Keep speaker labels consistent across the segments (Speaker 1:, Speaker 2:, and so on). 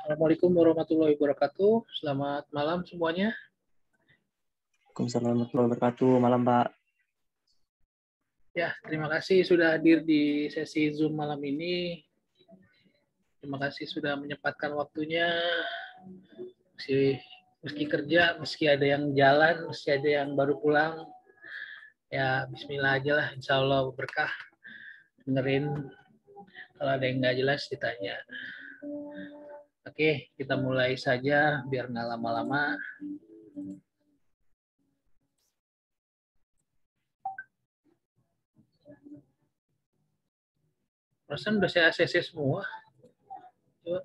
Speaker 1: Assalamualaikum warahmatullahi wabarakatuh. Selamat malam semuanya.
Speaker 2: Waalaikumsalam warahmatullahi wabarakatuh. Malam, Pak.
Speaker 1: Ya, terima kasih sudah hadir di sesi Zoom malam ini. Terima kasih sudah menyempatkan waktunya. Meski kerja, meski ada yang jalan, meski ada yang baru pulang. Ya, bismillah aja lah. Insya Allah berkah. Dengerin. Kalau ada yang nggak jelas, ditanya. Oke, kita mulai saja biar nggak lama-lama. Perasaan udah saya ACC semua. Coba.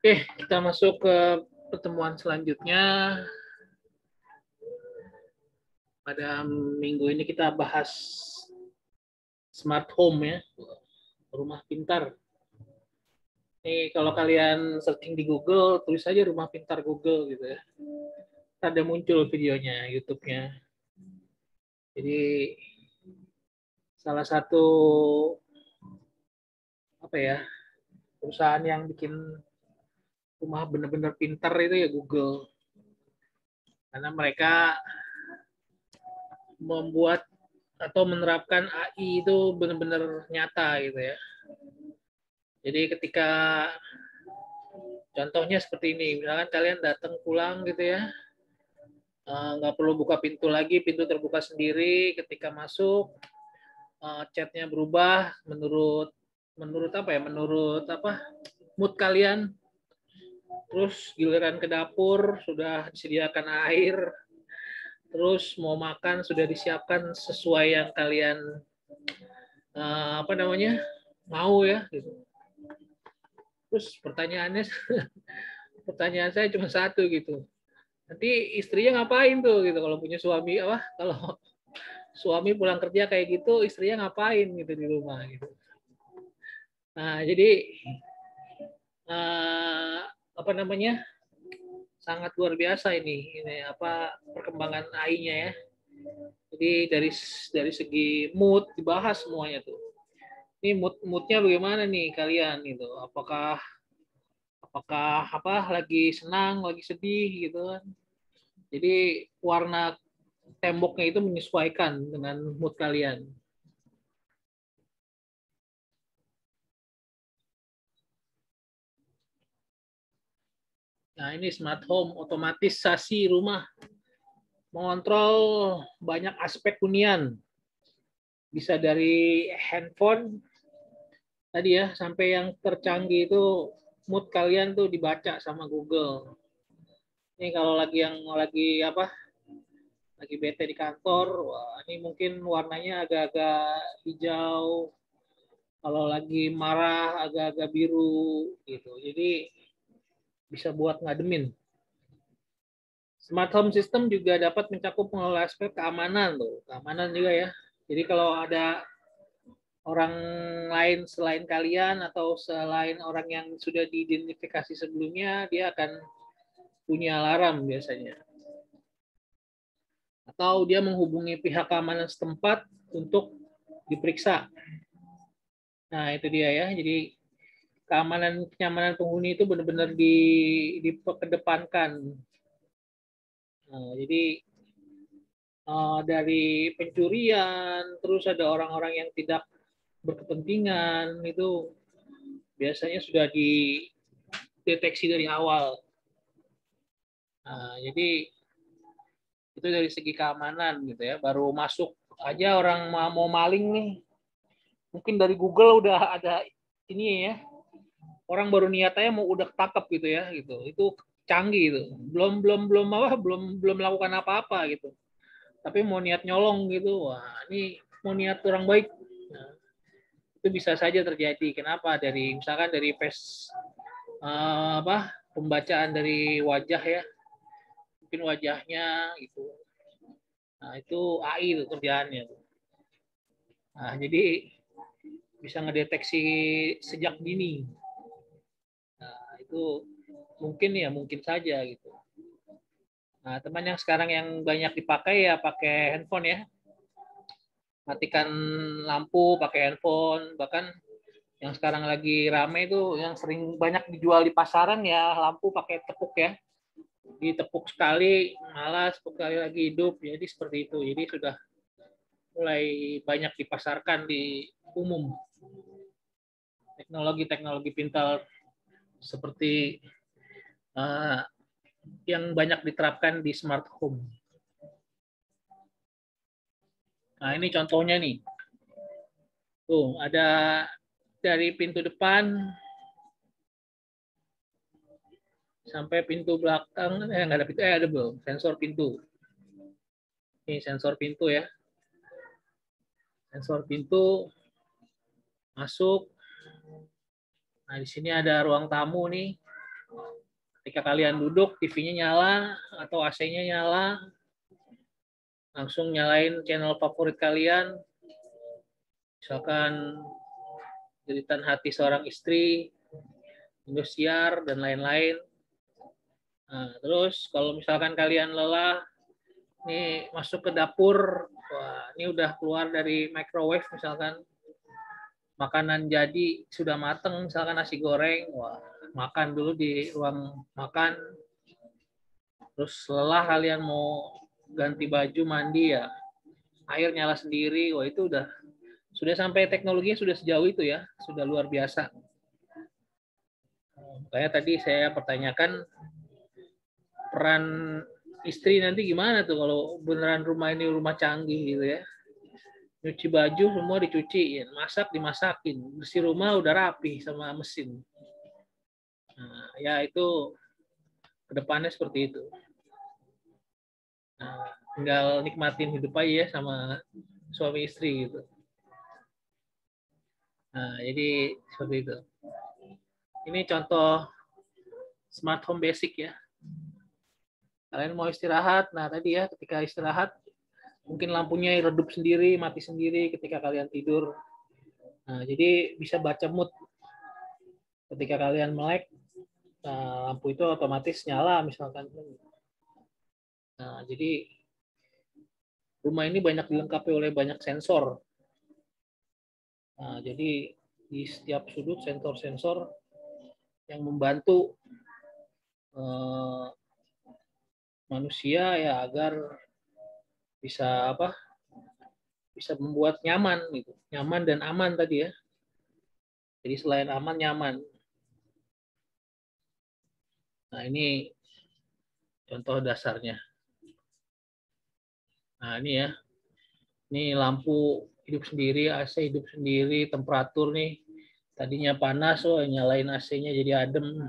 Speaker 1: Oke, kita masuk ke pertemuan selanjutnya. Pada minggu ini kita bahas smart home ya, rumah pintar. Nih kalau kalian searching di Google, tulis aja rumah pintar Google gitu ya. Ada muncul videonya, YouTube-nya. Jadi salah satu apa ya, perusahaan yang bikin rumah benar-benar pintar itu ya Google. Karena mereka membuat atau menerapkan AI itu benar-benar nyata gitu ya. Jadi ketika contohnya seperti ini, misalkan kalian datang pulang gitu ya, nggak perlu buka pintu lagi, pintu terbuka sendiri. Ketika masuk, chatnya berubah menurut mood kalian. Terus giliran ke dapur sudah disediakan air, terus mau makan sudah disiapkan sesuai yang kalian mau ya gitu. Terus pertanyaan saya cuma satu gitu, nanti istrinya ngapain tuh gitu kalau punya suami kalau suami pulang kerja kayak gitu, istrinya ngapain gitu di rumah gitu. Nah jadi sangat luar biasa ini perkembangan AI-nya ya. Jadi dari segi mood dibahas semuanya tuh. Ini moodnya bagaimana nih kalian gitu? Apakah lagi senang, lagi sedih gitu kan? Jadi warna temboknya itu menyesuaikan dengan mood kalian. Nah ini smart home, otomatisasi rumah, mengontrol banyak aspek hunian. Bisa dari handphone tadi ya, sampai yang tercanggih itu mood kalian tuh dibaca sama Google. Ini kalau lagi bete di kantor, wah ini mungkin warnanya agak-agak hijau. Kalau lagi marah agak-agak biru gitu. Jadi bisa buat ngademin. Smart home system juga dapat mencakup mengelola aspek keamanan tuh, keamanan juga ya. Jadi kalau ada orang lain selain kalian atau selain orang yang sudah diidentifikasi sebelumnya, dia akan punya alarm biasanya. Atau dia menghubungi pihak keamanan setempat untuk diperiksa. Nah, itu dia ya. Jadi kenyamanan penghuni itu benar-benar dikedepankan. Nah, jadi dari pencurian, terus ada orang-orang yang tidak berkepentingan, itu biasanya sudah dideteksi dari awal. Nah, jadi itu dari segi keamanan gitu ya. Baru masuk aja orang mau maling nih, mungkin dari Google udah ada ini ya. Orang baru niat aja mau udah ketangkep gitu ya gitu. Itu canggih itu. Belum melakukan apa-apa gitu. Tapi mau niat nyolong gitu. Wah, ini mau niat orang baik. Nah, itu bisa saja terjadi. Kenapa? Misalkan dari face pembacaan dari wajah ya, mungkin wajahnya gitu. Nah itu AI itu kerjaannya. Nah jadi bisa ngedeteksi sejak dini. Nah itu mungkin saja gitu. Nah teman yang sekarang yang banyak dipakai ya pakai handphone ya, matikan lampu pakai handphone, bahkan yang sekarang lagi rame itu yang sering banyak dijual di pasaran ya lampu pakai tepuk ya, ditepuk sekali malas, sekali lagi hidup, jadi seperti itu. Jadi sudah mulai banyak dipasarkan di umum teknologi pintar seperti yang banyak diterapkan di smart home. Nah ini contohnya nih, tuh ada dari pintu depan sampai pintu belakang, nggak ada pintu, ada belum sensor pintu. Ini sensor pintu ya, sensor pintu masuk. Nah di sini ada ruang tamu nih. Ketika kalian duduk, TV-nya nyala atau AC-nya nyala, langsung nyalain channel favorit kalian. Misalkan Jeritan Hati Seorang Istri, Indosiar, dan lain-lain. Nah, terus kalau misalkan kalian lelah, nih masuk ke dapur, wah ini udah keluar dari microwave misalkan, makanan jadi sudah mateng, misalkan nasi goreng, wah makan dulu di ruang makan. Terus lelah kalian mau ganti baju mandi ya, air nyala sendiri, wah itu sudah sampai teknologinya sudah sejauh itu ya, sudah luar biasa. Kayak tadi saya pertanyakan peran istri nanti gimana tuh kalau beneran rumah ini rumah canggih gitu ya. Nyuci baju semua dicuciin, masak dimasakin, bersih rumah udah rapi sama mesin. Nah, ya itu kedepannya seperti itu. Nah, tinggal nikmatin hidup aja ya sama suami istri gitu. Nah, jadi seperti itu. Ini contoh smart home basic ya. Kalian mau istirahat, nah tadi ya ketika istirahat mungkin lampunya redup sendiri, mati sendiri ketika kalian tidur. Nah, jadi bisa baca mood. Ketika kalian melek, nah, lampu itu otomatis nyala misalkan. Nah, jadi rumah ini banyak dilengkapi oleh banyak sensor. Nah, jadi di setiap sudut sensor-sensor yang membantu manusia ya agar bisa bisa membuat nyaman gitu, nyaman dan aman tadi ya. Jadi selain aman, nyaman. Nah ini contoh dasarnya. Nah ini ya, ini lampu hidup sendiri, AC hidup sendiri, temperatur nih tadinya panas, oh nyalain AC-nya jadi adem.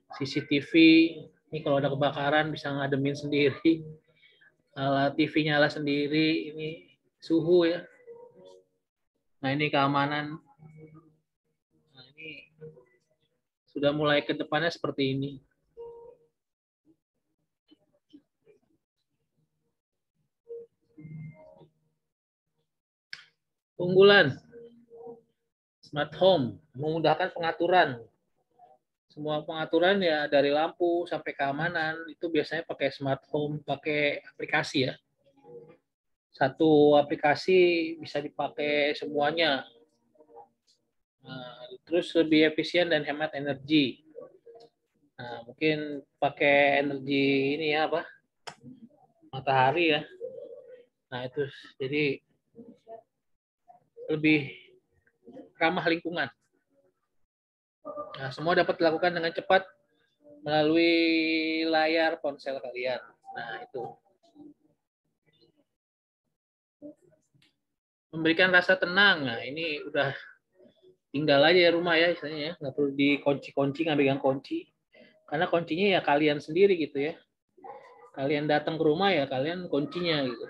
Speaker 1: CCTV, ini kalau ada kebakaran bisa ngademin sendiri. TV nyala sendiri, ini suhu ya. Nah ini keamanan. Nah ini sudah mulai ke depannya seperti ini. Keunggulan smart home memudahkan pengaturan. Semua pengaturan ya dari lampu sampai keamanan itu biasanya pakai smart home, pakai aplikasi ya. Satu aplikasi bisa dipakai semuanya. Nah, terus lebih efisien dan hemat energi. Nah, mungkin pakai energi ini ya matahari ya. Nah itu jadi lebih ramah lingkungan. Nah, semua dapat dilakukan dengan cepat melalui layar ponsel kalian. Nah, itu. Memberikan rasa tenang. Nah, ini udah tinggal aja ya rumah ya, istilahnya ya. Nggak perlu dikunci-kunci, nggak pegang kunci. Karena kuncinya ya kalian sendiri gitu ya. Kalian datang ke rumah ya kalian kuncinya gitu.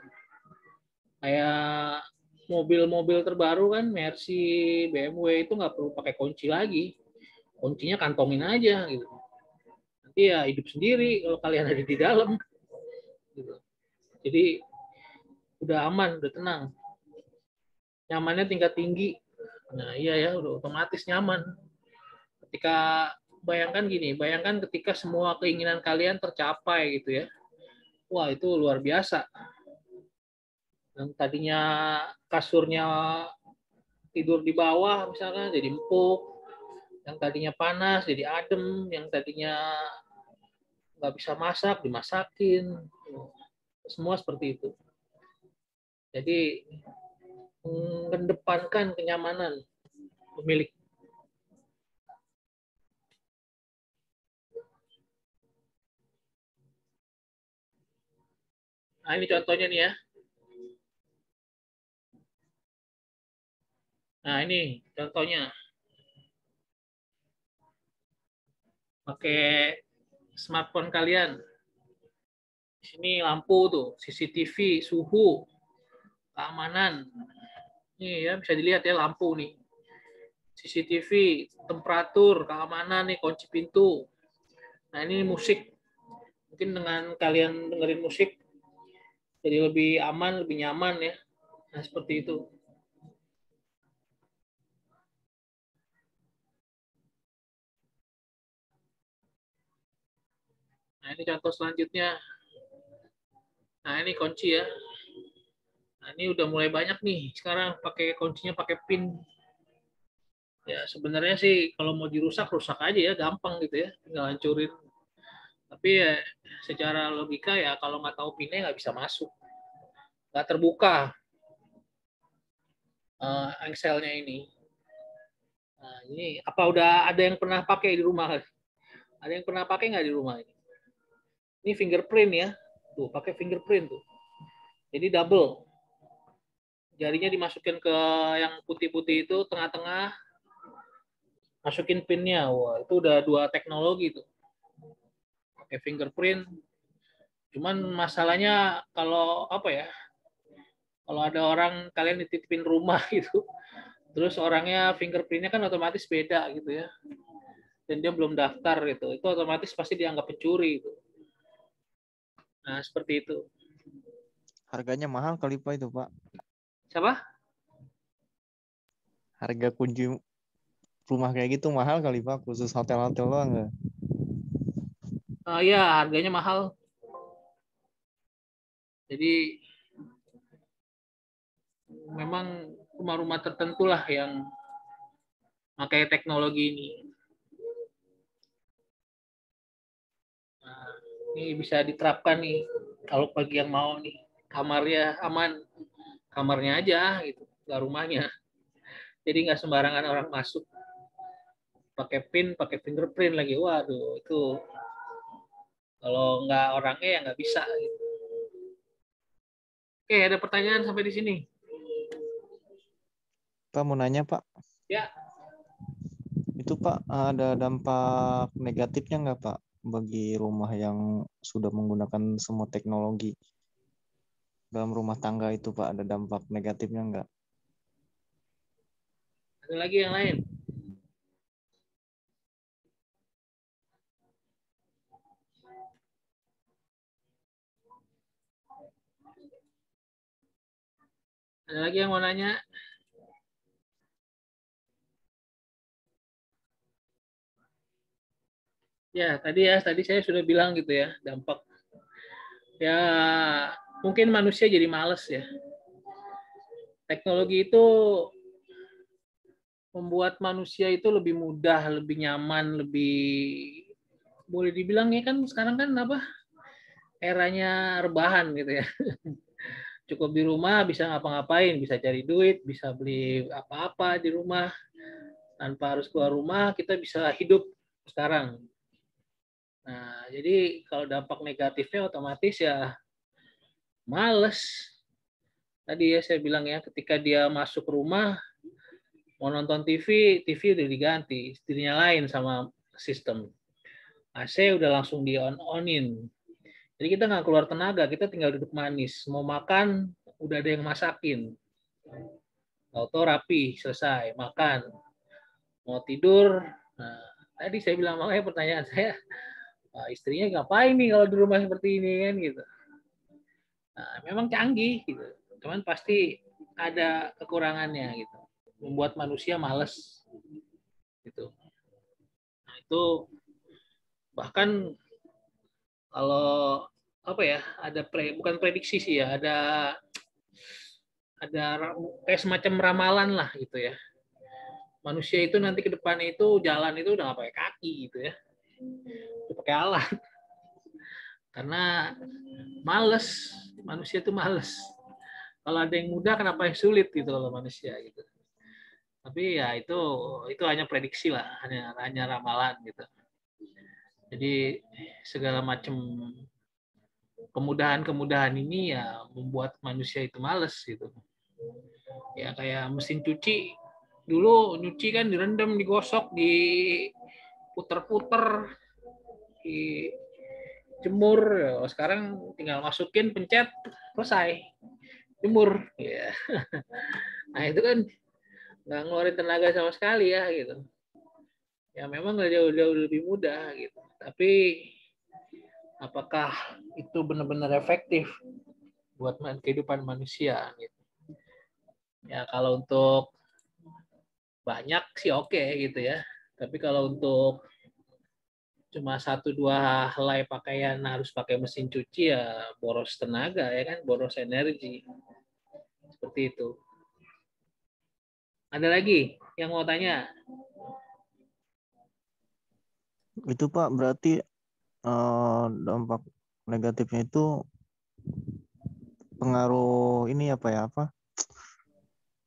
Speaker 1: Kayak mobil-mobil terbaru kan, Mercy, BMW itu nggak perlu pakai kunci lagi. kuncinya kantongin aja gitu. Nanti ya hidup sendiri kalau kalian ada di dalam. Gitu. Jadi udah aman, udah tenang. Nyamannya tingkat tinggi. Nah iya ya, udah otomatis nyaman. Ketika bayangkan ketika semua keinginan kalian tercapai gitu ya. Wah itu luar biasa. Yang tadinya kasurnya tidur di bawah misalnya jadi empuk, yang tadinya panas jadi adem, yang tadinya nggak bisa masak dimasakin, semua seperti itu. Jadi mengedepankan kenyamanan pemilik. Nah ini contohnya nih ya. Nah ini contohnya. Pakai smartphone kalian. Di sini lampu tuh, CCTV, suhu, keamanan. Nih ya bisa dilihat ya lampu nih. CCTV, temperatur, keamanan nih, kunci pintu. Nah ini musik. Mungkin dengan kalian dengerin musik jadi lebih aman, lebih nyaman ya. Nah seperti itu. Nah ini contoh selanjutnya. Nah ini kunci ya. Nah ini udah mulai banyak nih. Sekarang pakai kuncinya pakai pin. Ya sebenarnya sih kalau mau dirusak rusak aja ya, gampang gitu ya, tinggal hancurin. Tapi ya secara logika ya kalau nggak tahu pinnya nggak bisa masuk, nggak terbuka engselnya ini. Nah, ini apa udah ada yang pernah pakai di rumah? Ada yang pernah pakai nggak di rumah ini? Ini fingerprint ya, tuh pakai fingerprint tuh. Jadi double, jarinya dimasukin ke yang putih-putih itu tengah-tengah, masukin pinnya. Wah itu udah dua teknologi tuh. Pakai fingerprint. Cuman masalahnya kalau apa ya? Kalau ada orang kalian dititipin rumah gitu, terus orangnya fingerprintnya kan otomatis beda gitu ya, dan dia belum daftar gitu, itu otomatis pasti dianggap pencuri gitu. Nah seperti itu.
Speaker 3: Harganya mahal kali Pak itu Pak.
Speaker 1: Siapa?
Speaker 3: Harga kunci rumah kayak gitu mahal kali Pak, khusus hotel-hotel doang nggak?
Speaker 1: Ya harganya mahal. Jadi memang rumah-rumah tertentu lah yang pakai teknologi ini. Nah, ini bisa diterapkan nih kalau bagi yang mau nih, kamarnya aman, kamarnya aja gitu, nggak rumahnya. Jadi nggak sembarangan orang masuk. Pakai pin, pakai fingerprint lagi. Waduh, itu kalau nggak orangnya ya nggak bisa. Gitu. Oke, ada pertanyaan sampai di sini?
Speaker 3: Pak mau nanya Pak.
Speaker 1: Ya.
Speaker 3: Itu Pak ada dampak negatifnya nggak Pak bagi rumah yang sudah menggunakan semua teknologi? Dalam rumah tangga itu Pak ada dampak negatifnya nggak?
Speaker 1: Ada lagi yang lain? Ada lagi yang mau nanya? Ya, tadi saya sudah bilang gitu ya, dampak. Ya, mungkin manusia jadi males ya. Teknologi itu membuat manusia itu lebih mudah, lebih nyaman, lebih boleh dibilang ya kan sekarang kan apa? Eranya rebahan gitu ya. Cukup di rumah bisa ngapa-ngapain, bisa cari duit, bisa beli apa-apa di rumah. Tanpa harus keluar rumah, kita bisa hidup sekarang. Nah, jadi kalau dampak negatifnya otomatis ya males. Tadi ya saya bilang ya, ketika dia masuk rumah, mau nonton TV, TV udah diganti, dinyalain sama sistem. AC udah langsung di-on-onin. Jadi kita nggak keluar tenaga, kita tinggal duduk manis. Mau makan, udah ada yang masakin. Auto rapi, selesai, makan. Mau tidur, nah, Tadi saya bilang, makanya pertanyaan saya, istrinya ngapain nih kalau di rumah seperti ini kan gitu. Nah, memang canggih gitu, cuman pasti ada kekurangannya gitu, membuat manusia males gitu. Nah, itu bahkan kalau apa ya, ada bukan prediksi sih ya, ada kayak semacam ramalan lah gitu ya. Manusia itu nanti ke depannya itu jalan itu udah nggak pakai kaki gitu ya, udah pakai alat karena males, manusia itu males. Kalau ada yang mudah kenapa yang sulit gitu kalau manusia gitu. Tapi ya itu hanya prediksi lah, hanya ramalan gitu. Jadi segala macam kemudahan-kemudahan ini ya membuat manusia itu males gitu. Ya kayak mesin cuci, dulu nyuci kan direndam, digosok, diputer-puter, dijemur. Sekarang tinggal masukin, pencet, selesai, jemur. Ya. Nah itu kan nggak ngeluarin tenaga sama sekali ya gitu. Ya memang nggak jauh-jauh lebih mudah gitu. Tapi apakah itu benar-benar efektif buat kehidupan manusia gitu? Ya kalau untuk banyak sih oke gitu ya. Tapi kalau untuk cuma 1-2 helai pakaian harus pakai mesin cuci ya boros tenaga ya kan, boros energi. Seperti itu. Ada lagi yang mau tanya?
Speaker 3: Itu Pak berarti dampak negatifnya itu pengaruh ini apa ya,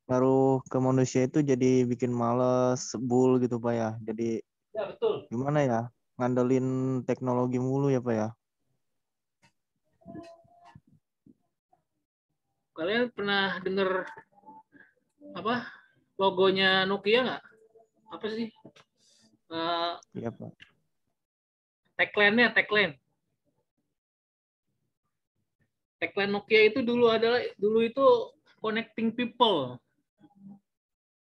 Speaker 3: pengaruh ke manusia itu jadi bikin males, sebul gitu Pak ya. Jadi
Speaker 1: Ya betul.
Speaker 3: gimana ya, ngandelin teknologi mulu ya Pak ya.
Speaker 1: Kalian pernah dengar apa logonya Nokia nggak? Apa sih?
Speaker 3: Iya Pak.
Speaker 1: Tagline-nya, tagline. Tagline Nokia itu dulu itu connecting people.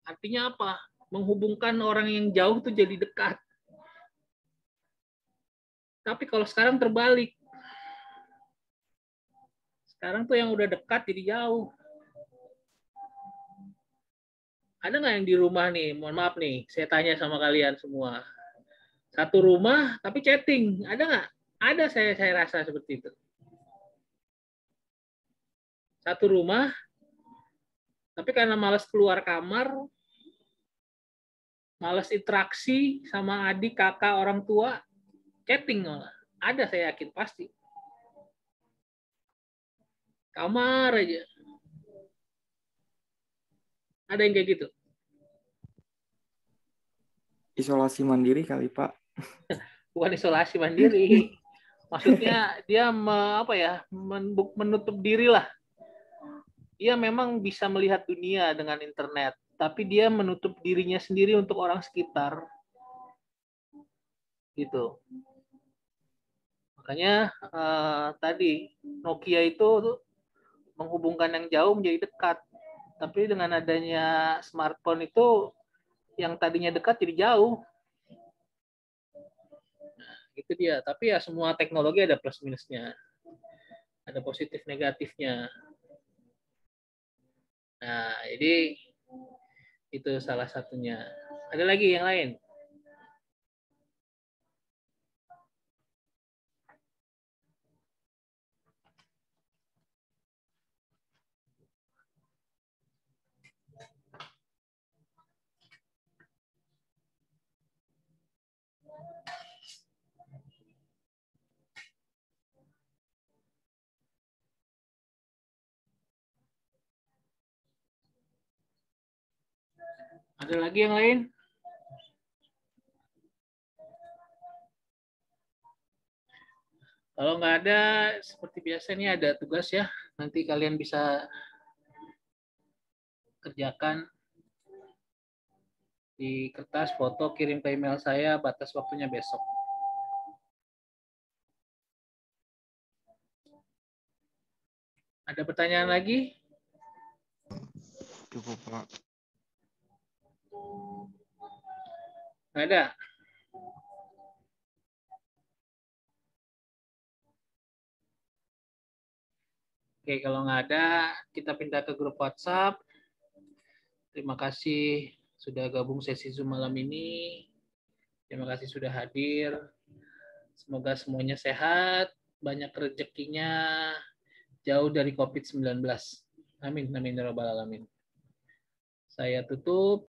Speaker 1: Artinya apa? Menghubungkan orang yang jauh tuh jadi dekat. Tapi kalau sekarang terbalik. Sekarang tuh yang udah dekat jadi jauh. Ada nggak yang di rumah nih? Mohon maaf nih, saya tanya sama kalian semua. Satu rumah tapi chatting, ada nggak? Ada, saya rasa seperti itu. Satu rumah tapi karena malas keluar kamar, malas interaksi sama adik, kakak, orang tua, chatting malah. Ada, saya yakin pasti. Kamar aja. Ada yang kayak gitu.
Speaker 2: Isolasi mandiri kali, Pak.
Speaker 1: Bukan isolasi mandiri. Maksudnya dia menutup diri lah. Dia memang bisa melihat dunia dengan internet, tapi dia menutup dirinya sendiri untuk orang sekitar. Gitu. Makanya tadi Nokia itu menghubungkan yang jauh menjadi dekat. Tapi dengan adanya smartphone itu yang tadinya dekat jadi jauh. Nah, itu dia. Tapi ya semua teknologi ada plus minusnya. Ada positif negatifnya. Nah, jadi itu salah satunya. Ada lagi yang lain? Ada lagi yang lain? Kalau nggak ada, seperti biasa ini ada tugas ya. Nanti kalian bisa kerjakan di kertas, foto, kirim ke email saya, batas waktunya besok. Ada pertanyaan lagi?
Speaker 3: Cukup Pak.
Speaker 1: Nggak ada? Oke, kalau nggak ada, kita pindah ke grup WhatsApp. Terima kasih sudah gabung sesi Zoom malam ini. Terima kasih sudah hadir. Semoga semuanya sehat, banyak rezekinya, jauh dari COVID-19. Amin, amin, ya rabbal alamin. Saya tutup.